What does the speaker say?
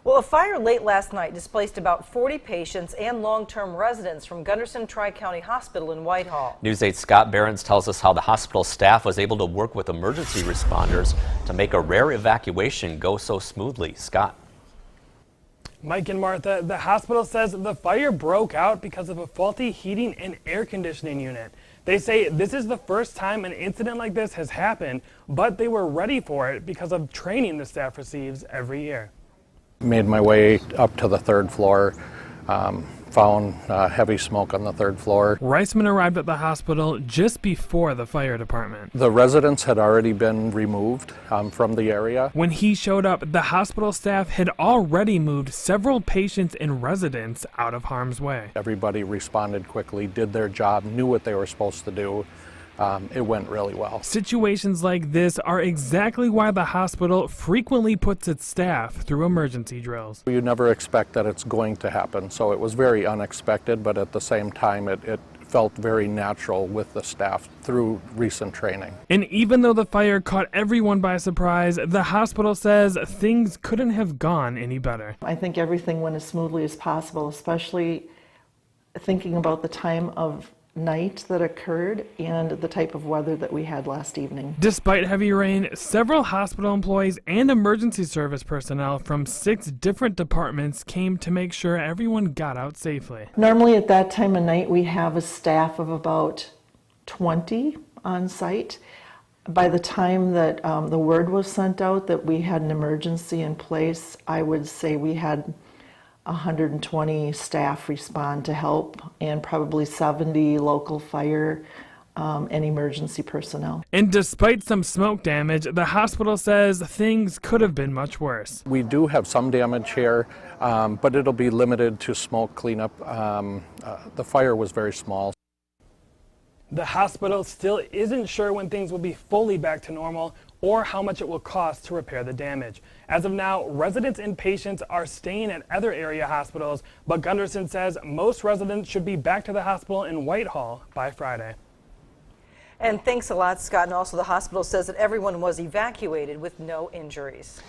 Well, a fire late last night displaced about 40 patients and long-term residents from Gundersen Tri-County Hospital in Whitehall. News 8's Scott Behrens tells us how the hospital staff was able to work with emergency responders to make a rare evacuation go so smoothly. Scott. Mike and Martha, the hospital says the fire broke out because of a faulty heating and air conditioning unit. They say this is the first time an incident like this has happened, but they were ready for it because of training the staff receives every year. Made my way up to the third floor, found heavy smoke on the third floor. Reisman arrived at the hospital just before the fire department. The residents had already been removed from the area. When he showed up, the hospital staff had already moved several patients and residents out of harm's way. Everybody responded quickly, did their job, knew what they were supposed to do. It went really well. Situations like this are exactly why the hospital frequently puts its staff through emergency drills. You never expect that it's going to happen, so it was very unexpected, but at the same time it felt very natural with the staff through recent training. And even though the fire caught everyone by surprise, the hospital says things couldn't have gone any better. I think everything went as smoothly as possible, especially thinking about the time of night that occurred and the type of weather that we had last evening. Despite heavy rain, several hospital employees and emergency service personnel from 6 different departments came to make sure everyone got out safely. Normally at that time of night we have a staff of about 20 on site. By the time that the word was sent out that we had an emergency in place, I would say we had 120 staff respond to help and probably 70 local fire and emergency personnel. And despite some smoke damage, the hospital says things could have been much worse. We do have some damage here, but it'll be limited to smoke cleanup. The fire was very small. The hospital still isn't sure when things will be fully back to normal or how much it will cost to repair the damage. As of now, residents and patients are staying at other area hospitals, but Gundersen says most residents should be back to the hospital in Whitehall by Friday. And thanks a lot, Scott. And also the hospital says that everyone was evacuated with no injuries.